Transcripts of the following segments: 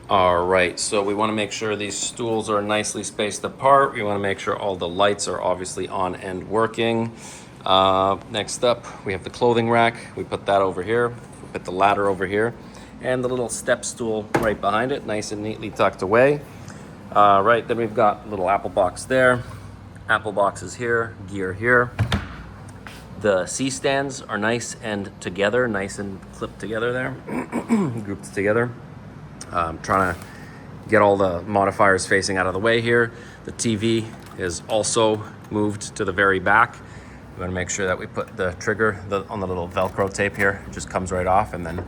All right, so we want to make sure these stools are nicely spaced apart. We want to make sure all the lights are obviously on and working. Next up, we have the clothing rack. We put that over here. We put the ladder over here. And the little step stool right behind it, nice and neatly tucked away. Right, then we've got a little apple box there. Apple boxes here, gear here. The C-stands are nice and together, nice and clipped together there, grouped together. Trying to get all the modifiers facing out of the way here. The TV is also moved to the very back. We want to make sure that we put the trigger on the little Velcro tape here. It just comes right off, and then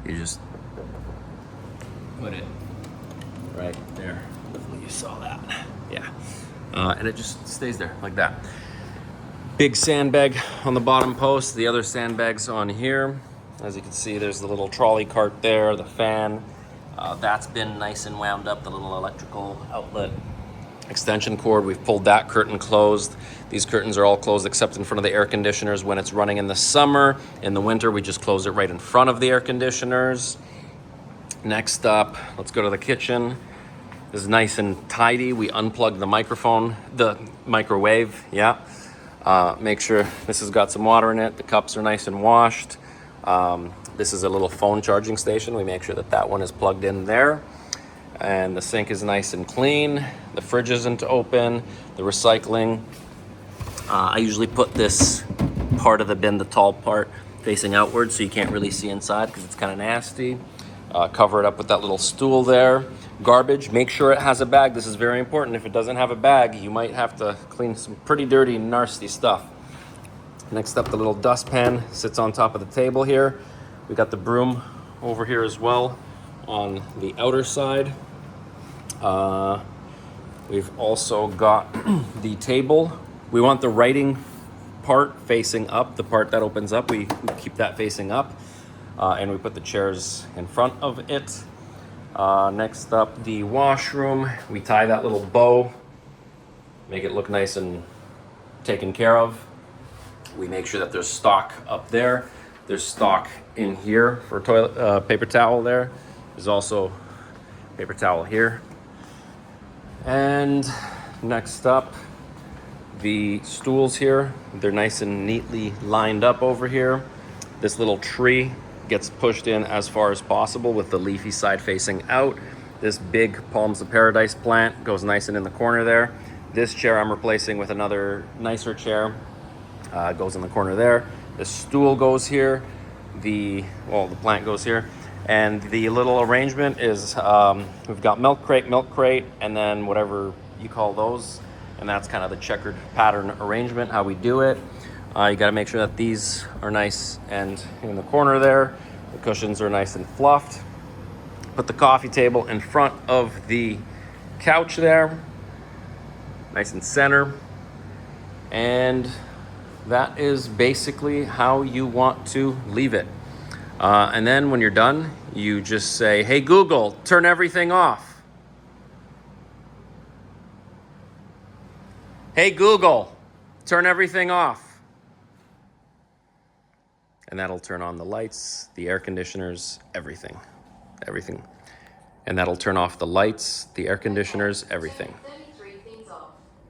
you just put it right there. Hopefully you saw that. Yeah. And it just stays there like that. Big sandbag on the bottom post, the other sandbags on here. As you can see, there's the little trolley cart there, the fan. That's been nice and wound up, the little electrical outlet extension cord. We've pulled that curtain closed. These curtains are all closed except in front of the air conditioners when it's running in the summer. In the winter, we just close it right in front of the air conditioners. Next up, let's go to the kitchen. This is nice and tidy. We unplugged the microwave, yeah. Make sure this has got some water in it. The cups are nice and washed. This is a little phone charging station. We make sure that that one is plugged in there. And the sink is nice and clean. The fridge isn't open. The recycling. I usually put this part of the bin, the tall part, facing outward so you can't really see inside because it's kind of nasty. Cover it up with that little stool there. Garbage, make sure it has a bag. This is very important. If it doesn't have a bag, you might have to clean some pretty dirty, nasty stuff. Next up, the little dustpan sits on top of the table here. We got the broom over here as well on the outer side. We've also got the table. We want the writing part facing up, the part that opens up. We keep that facing up. And we put the chairs in front of it. Next up, the washroom. We tie that little bow, make it look nice and taken care of. We make sure that there's stock up there. There's stock in here for toilet paper towel there. There's also paper towel here. And next up, the stools here. They're nice and neatly lined up over here. This little tree gets pushed in as far as possible with the leafy side facing out. This big Palms of Paradise plant goes nice and in the corner there. This chair I'm replacing with another nicer chair. Goes in the corner there. The stool goes here. The plant goes here. And the little arrangement is we've got milk crate, and then whatever you call those. And that's kind of the checkered pattern arrangement, how we do it. You got to make sure that these are nice and in the corner there. The cushions are nice and fluffed. Put the coffee table in front of the couch there. Nice and center. And that is basically how you want to leave it. And then when you're done, you just say, "Hey Google, turn everything off." Hey Google, turn everything off. And that'll turn on the lights, the air conditioners, everything. And that'll turn off the lights, the air conditioners, everything.